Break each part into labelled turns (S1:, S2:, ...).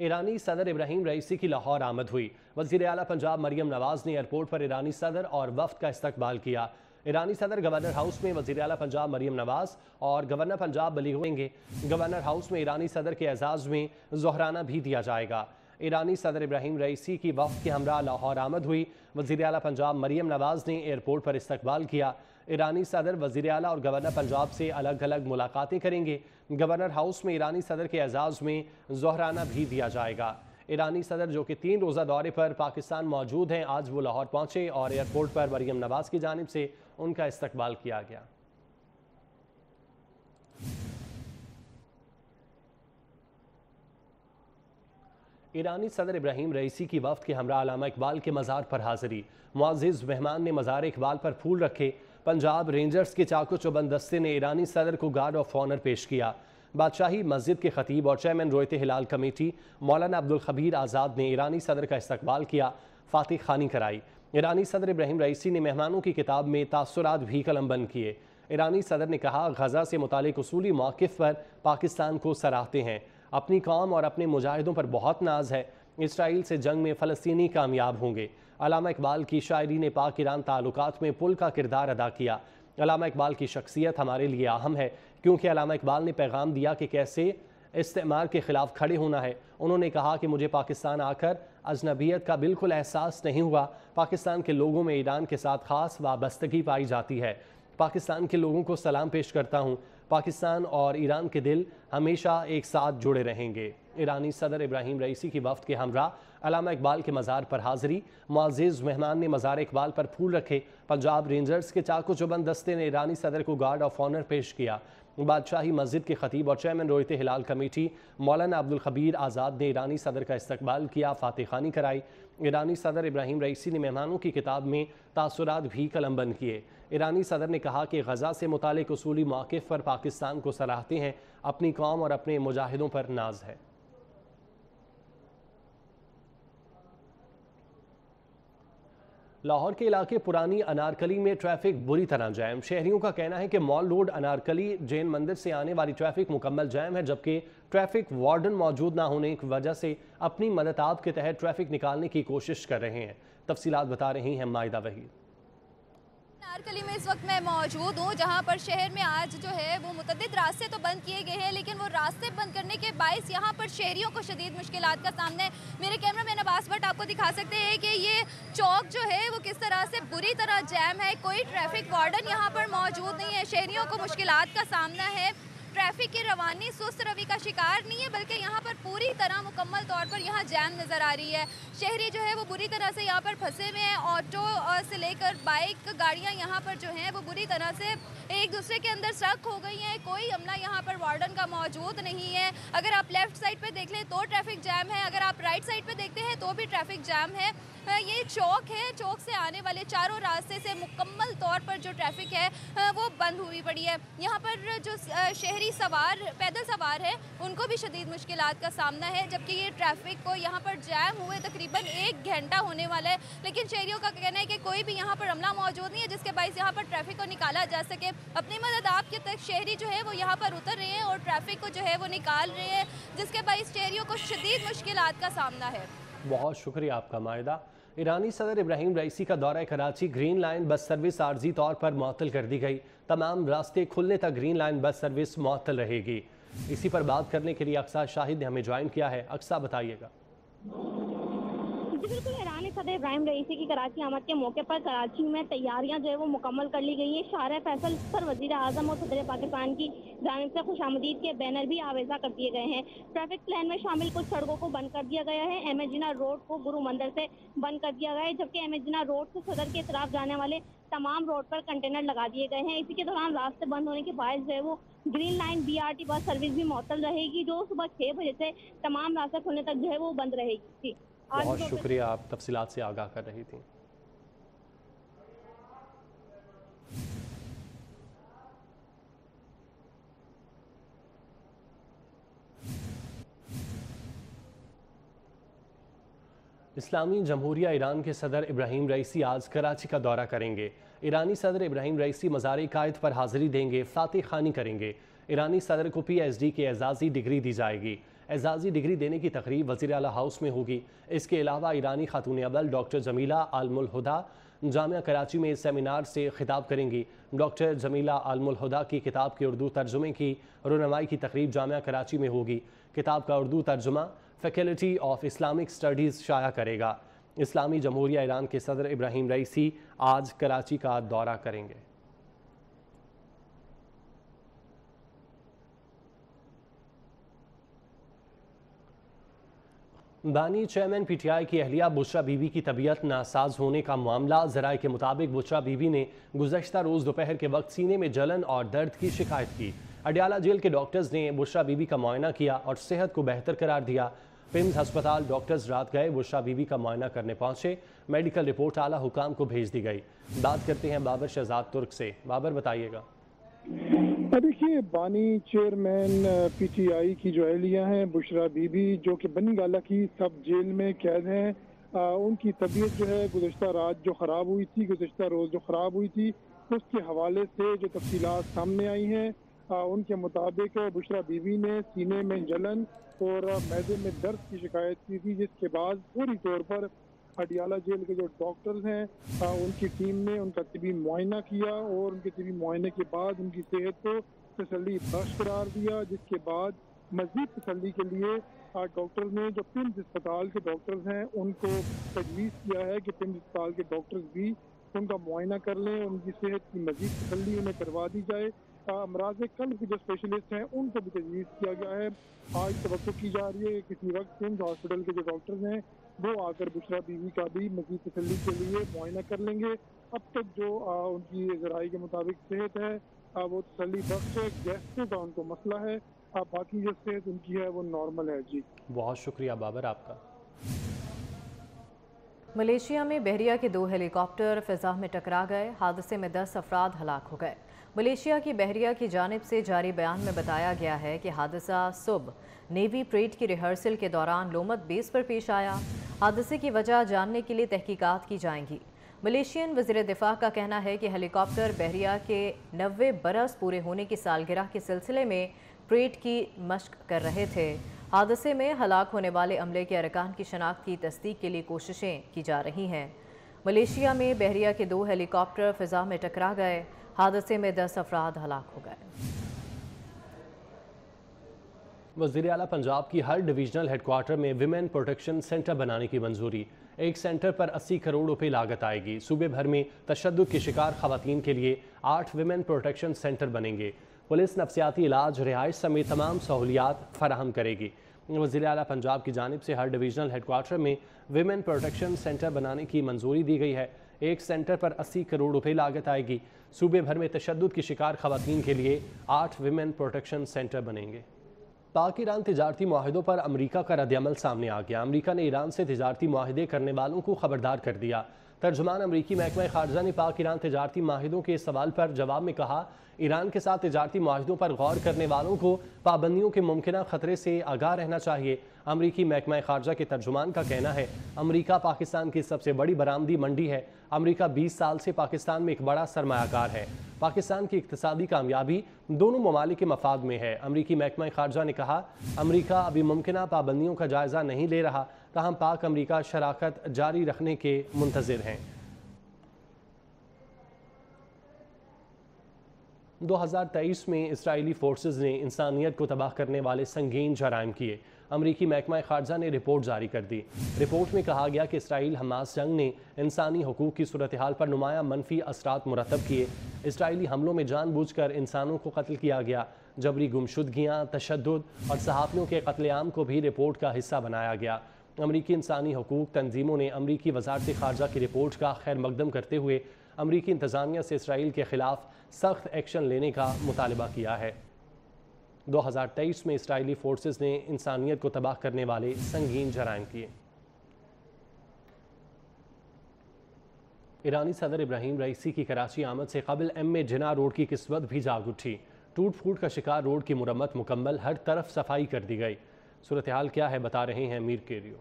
S1: ईरानी सदर इब्राहिम रईसी की लाहौर आमद हुई। वज़ीर आला पंजाब मरियम नवाज ने एयरपोर्ट पर ईरानी सदर और वफ्द का इस्तकबाल किया। ईरानी सदर गवर्नर हाउस में वज़ीर आला पंजाब मरियम नवाज और गवर्नर पंजाब बली होंगे। गवर्नर हाउस में ईरानी सदर के एजाज़ में ज़ोहराना भी दिया जाएगा। ईरानी सदर इब्राहिम रईसी की वफ़द के हमरा लाहौर आमद हुई। वज़ीर आला पंजाब मरियम नवाज ने एयरपोर्ट पर इस्तकबाल किया। ईरानी सदर वज़ीर आला और गवर्नर पंजाब से अलग अलग मुलाकातें करेंगे। गवर्नर हाउस में ईरानी सदर के एजाज़ में ज़ोहराना भी दिया जाएगा। ईरानी सदर जो कि 3 रोज़ा दौरे पर पाकिस्तान मौजूद हैं, आज वो लाहौर पहुँचे और एयरपोर्ट पर मरियम नवाज की जानिब से उनका इस्तकबाल किया गया। ईरानी सदर इब्राहिम रईसी की वफ़द के हमरा अल्लामा इकबाल के मज़ार पर हाज़िरी। मुअज़्ज़िज़ मेहमान ने मज़ार इकबाल पर फूल रखे। पंजाब रेंजर्स के चाको चौबंद दस्ते ने ईरानी सदर को गार्ड ऑफ ऑनर पेश किया। बादशाही मस्जिद के खतीब और चेयरमैन रोयत हिलाल कमेटी मौलाना अब्दुल खबीर आज़ाद ने ईरानी सदर का इस्तकबाल किया, फातिह खानी कराई। ईरानी सदर इब्राहिम रईसी ने मेहमानों की किताब में तासुरात भी कलमबंद किए। ईरानी सदर ने कहा, गज़ा से मुतालिक उसूली मौक़िफ़ पर पाकिस्तान को सराहते हैं। अपनी कौम और अपने मुजाहिदों पर बहुत नाज है। इसराइल से जंग में फ़लस्तीनी कामयाब होंगे। अल्लामा इकबाल की शायरी ने पाक ईरान ताल्लुकात में पुल का किरदार अदा किया। अल्लामा इकबाल की शख्सियत हमारे लिए अहम है, क्योंकि अल्लामा इकबाल ने पैगाम दिया कि कैसे इस्तेमार के ख़िलाफ़ खड़े होना है। उन्होंने कहा कि मुझे पाकिस्तान आकर अजनबियत का बिल्कुल एहसास नहीं हुआ। पाकिस्तान के लोगों में ईरान के साथ ख़ास वाबस्तगी पाई जाती है। पाकिस्तान के लोगों को सलाम पेश करता हूँ। पाकिस्तान और ईरान के दिल हमेशा एक साथ जुड़े रहेंगे। ईरानी सदर इब्राहिम रईसी की वफ़द के हमरा अल्लामा इकबाल के मज़ार पर हाज़िरी। मुअज़्ज़िज़ मेहमान ने मज़ार इकबाल पर फूल रखे। पंजाब रेंजर्स के चाको चौबंद दस्ते ने ईरानी सदर को गार्ड ऑफ ऑनर पेश किया। बादशाही मस्जिद के खतीब और चेयरमैन रोयत हिलाल कमेटी मौलाना अब्दुल खबीर आज़ाद ने ईरानी सदर का इस्तकबाल किया, फातिह खानी कराई। ईरानी सदर इब्राहिम रईसी ने मेहमानों की किताब में तासुरात भी कलमबंद किए। ईरानी सदर ने कहा कि गज़ा से मुतालिक उसूली मौक़िफ़ पर पाकिस्तान को सराहते हैं। अपनी कौम और अपने मुजाहिदों पर नाज है। लाहौर के इलाके पुरानी अनारकली में ट्रैफिक बुरी तरह जैम। शहरियों का कहना है कि मॉल रोड अनारकली जैन मंदिर से आने वाली ट्रैफिक मुकम्मल जैम है, जबकि ट्रैफिक वार्डन मौजूद ना होने की वजह से अपनी मदद के तहत ट्रैफिक निकालने की कोशिश कर रहे हैं। तफसीलात बता रही हैं मायदा वहीद।
S2: अनारकली में इस वक्त मैं मौजूद हूँ, जहाँ पर शहर में आज जो है वो मुतअद्दिद रास्ते तो बंद किए गए हैं, लेकिन वो रास्ते बंद करने के बायस यहाँ पर शहरियों को शदीद मुश्किलात का सामना है। मेरे कैमरामैन अब्बास भट्ट आपको दिखा सकते हैं कि ये चौक जो है वो किस तरह से बुरी तरह जैम है। कोई ट्रैफिक वार्डन यहाँ पर मौजूद नहीं है। शहरियों को मुश्किलात का सामना है। ट्रैफिक की रवानी सुस्त रवि का शिकार नहीं है, बल्कि यहाँ पर पूरी तरह मुकम्मल तौर पर यहाँ जैम नज़र आ रही है। शहरी जो है वो बुरी तरह से यहाँ पर फंसे हुए हैं। ऑटो से लेकर बाइक गाड़ियाँ यहाँ पर जो हैं वो बुरी तरह से एक दूसरे के अंदर स्टक हो गई हैं। कोई अमला यहाँ पर वार्डन का मौजूद नहीं है। अगर आप लेफ़्ट साइड पे देख लें तो ट्रैफिक जैम है, अगर आप राइट साइड पे देखते हैं तो भी ट्रैफिक जैम है। ये चौक है, चौक से आने वाले चारों रास्ते से मुकम्मल तौर पर जो ट्रैफिक है वो बंद हुई पड़ी है। यहाँ पर जो शहरी सवार पैदल सवार है उनको भी शदीद मुश्किलात का सामना है, जबकि ये ट्रैफिक को यहाँ पर जैम हुए तकरीबन 1 घंटा होने वाला है। लेकिन शहरियों का कहना है कि कोई भी यहाँ पर अमला मौजूद नहीं है जिसके बाइस यहाँ पर ट्रैफिक को निकाला जा सके। अपनी मदद आपके तक शहरी जो है वो यहाँ पर उतर रहे हैं और ट्रैफिक को जो है वो निकाल रहे हैं, जिसके बाइस शहरियों को शदीद मुश्किलात का सामना है।
S1: बहुत शुक्रिया आपका मायदा। ईरानी सदर इब्राहिम रईसी का दौरा Karachi green line bus service आर्जी तौर पर मुअत्तल कर दी गई। तमाम रास्ते खुलने तक ग्रीन लाइन बस सर्विस मुअत्तल रहेगी। इसी पर बात करने के लिए अक्सा शाहिद ने हमें ज्वाइन किया है। अक्सा, बताइएगा।
S3: बिल्कुल, ईरानी सदर इब्राहिम रईसी की कराची आमद के मौके पर कराची में तैयारियां जो है वो मुकम्मल कर ली गई हैं। शाहर फैसल पर वजीर आजम और सदर पाकिस्तान की जानिब से खुशामदीद के बैनर भी आवेजा कर दिए गए हैं। ट्रैफिक प्लान में शामिल कुछ सड़कों को बंद कर दिया गया है। एम ए जिन्ना रोड को गुरु मंदिर से बंद कर दिया गया है, जबकि एम ए जिन्ना रोड से सदर के तरफ जाने वाले तमाम रोड पर कंटेनर लगा दिए गए हैं। इसी के दौरान रास्ते बंद होने के बायस जो है वो green line BRT bus service भी मुअत्तल रहेगी, जो सुबह 6 बजे से तमाम रास्ते खुलने तक जो है वो बंद रहेगी।
S1: बहुत शुक्रिया, आप तफसीलात से आगाह कर रही थी। इस्लामी जमहूरिया ईरान के सदर इब्राहिम रईसी आज कराची का दौरा करेंगे। ईरानी सदर इब्राहिम रईसी मज़ार कायद पर हाज़िरी देंगे, फातिह खानी करेंगे। ईरानी सदर को PhD की एजाज़ी डिग्री दी जाएगी। एजाज़ी डिग्री देने की तकरीब वज़ीर आला हाउस में होगी। इसके अलावा ईरानी खातून अव्वल डॉक्टर जमीला आलमुल हुदा जामिया कराची में इस सेमिनार से खिताब करेंगी। डॉक्टर जमीला आलमुल हुदा की किताब के उर्दू तर्जुमे की रुनमाई की तकरीब जामिया कराची में होगी। किताब का उर्दू तर्जुमा फैकल्टी ऑफ इस्लामिक स्टडीज़ शाया करेगा। इस्लामी जमहूरिया ईरान के सदर इब्राहिम रईसी आज कराची का दौरा करेंगे। बानी चेयरमैन पीटीआई की अहलिया बुशरा बीबी की तबीयत नासाज होने का मामला। ज़राए के मुताबिक बुशरा बीबी ने गुज़श्ता रोज़ दोपहर के वक्त सीने में जलन और दर्द की शिकायत की। अडियाला जेल के डॉक्टर्स ने बुशरा बीबी का मुआयना किया और सेहत को बेहतर करार दिया। पिम्स हस्पताल डॉक्टर्स रात गए, बुशरा बीबी का मुआयना करने पहुंचे। मेडिकल रिपोर्ट आला हुकाम को भेज दी गई। बात करते हैं बाबर शहजाद तुर्क से। बाबर, बताइएगा।
S4: देखिए, बानी चेयरमैन पीटीआई की जो अहलिया हैं बुशरा बीबी, जो कि बनी गाला की सब जेल में कैद हैं, उनकी तबीयत जो है गुज़श्ता रात जो ख़राब हुई थी, गुज़श्ता रोज़ जो ख़राब हुई थी, उसके हवाले से जो तफसीलात सामने आई हैं, उनके मुताबिक बुशरा बीबी ने सीने में जलन और मैदे में दर्द की शिकायत की थी, जिसके बाद पूरी तौर पर अडियाला जेल के जो डॉक्टर्स हैं उनकी टीम ने उनका तिबी मुआयना किया और उनके तिबी मुआयने के बाद उनकी सेहत को तसल्ली बख्श करार दिया। जिसके बाद मज़ीद तसल्ली के लिए डॉक्टर ने जो पिम्स अस्पताल के डॉक्टर्स हैं उनको तजवीज़ किया है कि पिम्स अस्पताल के डॉक्टर्स भी उनका मुआयना कर लें, उनकी सेहत की मज़ीद तसल्ली उन्हें करवा दी जाए। अमराज़ क़ल्ब के जो स्पेशलिस्ट हैं उनको भी तजवीज़ किया गया है। आज तवक्को की जा रही है कि किसी वक्त पिम्स हॉस्पिटल के जो डॉक्टर्स हैं वो आकर बुशरा बीवी का भी मज़ीद तसल्ली के लिए मुआयना कर लेंगे। अब तक जो उनकी ज़राए के मुताबिक सेहत है वो तसल्ली बख्श है। गैस्ट्रो का उनको मसला है, बाकी जो सेहत उनकी है वो नॉर्मल है। जी,
S1: बहुत शुक्रिया बाबर आपका।
S5: मलेशिया में बहरिया के 2 हेलीकॉप्टर फिजा में टकरा गए। हादसे में 10 अफराद हलाक हो गए। मलेशिया की बहरिया की जानिब से जारी बयान में बताया गया है कि हादसा सुबह नेवी परेड की रिहर्सल के दौरान लोमत बेस पर पेश आया। हादसे की वजह जानने के लिए तहकीकात की जाएंगी। मलेशियन वज़ीर दिफा का कहना है कि हेलीकॉप्टर बहरिया के 90 बरस पूरे होने की सालगिरह के सिलसिले में परेड की मशक कर रहे थे। हादसे में हलाक होने वाले अमले के अरकान की शनाख्त की तस्दीक के लिए कोशिशें की जा रही हैं। मलेशिया में बहरिया के 2 हेलीकॉप्टर फिजा में टकरा गए। हादसे में 10 अफराद हलाक हो गए।
S1: वज़ीर आला पंजाब की हर डिवीजनल हेडक्वार्टर में विमेन प्रोटेक्शन सेंटर बनाने की मंजूरी। एक सेंटर पर 80 करोड़ रुपए लागत आएगी। सूबे भर में तशद्दुद के शिकार खवातीन के लिए 8 विमेन प्रोटेक्शन सेंटर बनेंगे। पुलिस नफ्सियाती इलाज, रिहाइश समेत तमाम सहूलियात फराहम करेगी। वज़ीर आला पंजाब की जानिब से हर डिवीजनल हेडक्वार्टर में विमेन प्रोटेक्शन सेंटर बनाने की मंजूरी दी गई है। एक सेंटर पर 80 करोड़ रुपए लागत आएगी। सूबे भर में तशद्दुद की शिकार खवातीन के लिए 8 विमेन प्रोटेक्शन सेंटर बनेंगे। पाक ईरान तिजारती माहिदों पर अमरीका का रद्दअमल सामने आ गया। अमरीका ने ईरान से तिजारती माहिदे करने वालों को खबरदार कर दिया। तर्जुमान अमरीकी महकमा खारजा ने पाक ईरान तिजारती माहिदों के सवाल पर जवाब में कहा, ईरान के साथ तिजारती माहिदों पर गौर करने वालों को पाबंदियों के मुमकिन खतरे से आगाह रहना चाहिए। अमरीकी महकमा खारजा के तर्जुमान का कहना है, अमरीका पाकिस्तान की सबसे बड़ी बरामदी मंडी है। अमरीका 20 साल से पाकिस्तान में एक बड़ा सरमायाकार है। पाकिस्तान की इक्तिसादी कामयाबी दोनों ममालिक के मफाद में है। अमरीकी महकमा खारजा ने कहा, अमरीका अभी मुमकिन पाबंदियों का जायज़ा नहीं ले रहा, ताहम पाक अमरीका शराकत जारी रखने के मुंतज़िर हैं। 2023 में इसराइली फोर्सेस ने इंसानियत को तबाह करने वाले संगीन जराइम किए। अमरीकी महकमा खारजा ने रिपोर्ट जारी कर दी। रिपोर्ट में कहा गया कि इसराइल हमास जंग ने इंसानी हकूक़ की सूरत हाल पर नुमाया मनफी असरात मुरतब किए। इसराइली हमलों में जानबूझकर इंसानों को कत्ल किया गया। जबरी गुमशुदगियाँ, तशद्दुद और सहाफ़ियों के कत्लेआम को भी रिपोर्ट का हिस्सा बनाया गया। अमरीकी इंसानी हकूक़ तंजीमों ने अमरीकी वज़ारत ख़ारजा की रिपोर्ट का खैर मकदम करते हुए अमरीकी इंतज़ामिया से इसराइल के ख़िलाफ़ सख्त एक्शन लेने का मुतालबा किया है। 2023 में इसराइली फोर्सेस ने इंसानियत को तबाह करने वाले संगीन जराइम किए। ईरानी सदर इब्राहिम रईसी की कराची आमद से कबल एम जिना रोड की किस्मत भी जाग उठी। टूट फूट का शिकार रोड की मुरम्मत मुकम्मल, हर तरफ सफाई कर दी गई। सूरत हाल क्या है, बता रहे हैं मीर केरियो।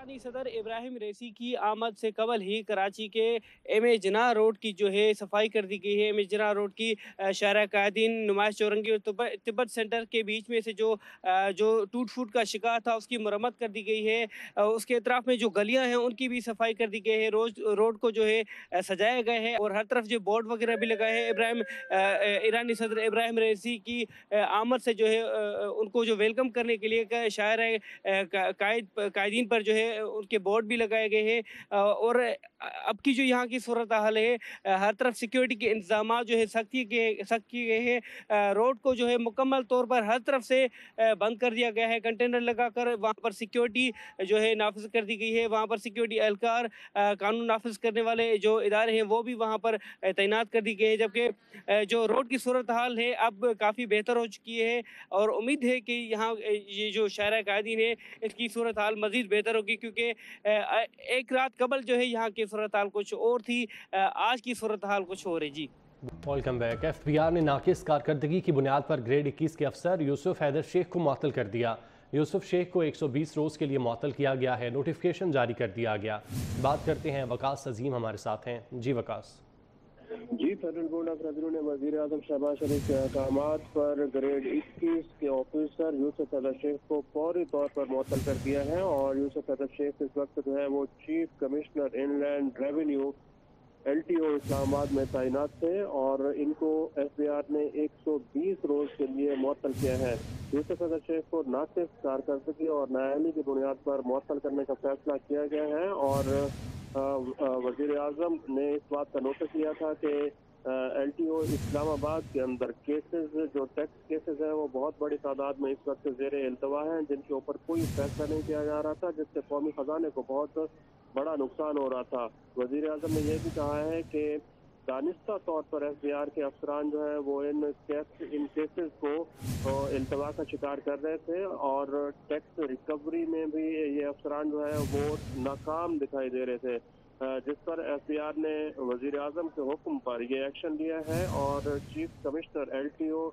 S6: ईरानी सदर इब्राहिम रईसी की आमद से कबल ही कराची के एम.ए. जिन्ना रोड की जो है सफाई कर दी गई है। एम.ए. जिन्ना रोड की शाहरा कायदीन, नुमाइश चौरंगी और तिब्बत सेंटर के बीच में से जो टूट फूट का शिकार था उसकी मरम्मत कर दी गई है। उसके अतराफ में जो गलियां हैं उनकी भी सफाई कर दी गई है। रोड को जो है सजाया गया है और हर तरफ जो बोर्ड वगैरह भी लगाए हैं। ईरानी सदर इब्राहिम रईसी की आमद से जो है उनको जो वेलकम करने के लिए शाहरा कायदीन पर जो है उनके बोर्ड भी लगाए गए हैं। और अब की जो यहाँ की सूरत हाल है, हर तरफ सिक्योरिटी के इंतजाम जो है सख्त किए गए हैं। रोड को जो है मुकम्मल तौर पर हर तरफ से बंद कर दिया गया है। कंटेनर लगाकर वहाँ पर सिक्योरिटी जो है नाफिज कर दी गई है। वहाँ पर सिक्योरिटी एहलकार, कानून नाफिज करने वाले जो इदारे हैं वो भी वहाँ पर तैनात कर दी गई है। जबकि जो रोड की सूरत हाल है अब काफ़ी बेहतर हो चुकी है और उम्मीद है कि यहाँ ये जो शाहरा कायदीन है इसकी सूरत हाल मज़ीद बेहतर होगी, क्योंकि एक रात कबल जो है यहाँ की सूरत हाल कुछ और थी, आज की सूरत हाल कुछ और है। जी
S1: वेलकम बैक। FBI ने नाकिस कारकर्दगी की बुनियाद पर ग्रेड 21 के अफसर यूसुफ हैदर शेख को मुअत्तल कर दिया। यूसुफ शेख को 120 रोज़ के लिए मुअत्तल किया गया है। नोटिफिकेशन जारी कर दिया गया। बात करते हैं वकास अजीम हमारे साथ हैं। जी वकास।
S7: जी, फेडरल बोर्ड ऑफ रेवेन्यू ने वज़ीर आज़म शहबाज शरीफ के अहकामात पर ग्रेड 21 के ऑफिसर यूसुफ हैदर शेख को फौरी तौर पर मुअत्तल कर दिया है। और यूसुफ हैदर शेख इस वक्त जो है वो chief commissioner inland revenue LTO Islamabad में तैनात थे और इनको FBI ने 120 रोज के लिए मुअत्तल किया है। यूसुफ हैदर शेख को नाकिस कारकर्दगी और नाअहली की बुनियाद पर मुअत्तल करने का फैसला किया गया है। और वज़ीर आज़म ने इस बात का नोटिस लिया था कि LTO इस्लामाबाद के अंदर केसेस, जो टैक्स केसेस हैं, वो बहुत बड़ी तादाद में इस वक्त ज़ेर इल्तवा हैं, जिनके ऊपर कोई फैसला नहीं किया जा रहा था, जिससे कौमी खजाने को बहुत बड़ा नुकसान हो रहा था। वज़ीर आज़म ने यह भी कहा है कि दानिस्ता तौर पर FBI के अफसरान जो है वो इन केसेस को इल्तवा का शिकार कर रहे थे और टैक्स रिकवरी में भी ये अफसरान जो है वो नाकाम दिखाई दे रहे थे, जिस पर FBI ने वज़ीर आज़म के हुक्म पर ये एक्शन लिया है और चीफ कमिश्नर LTO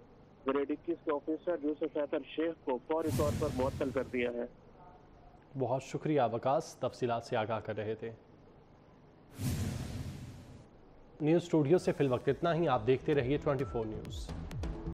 S7: ग्रेड 21 के ऑफिसर यूसुफ हैदर शेख को फौरी तौर पर मुअत्तल कर दिया है।
S1: बहुत शुक्रिया वकास, तफसीलात से आगाह कर रहे थे। न्यूज़ स्टूडियो से फिल वक्त इतना ही। आप देखते रहिए 24 न्यूज़।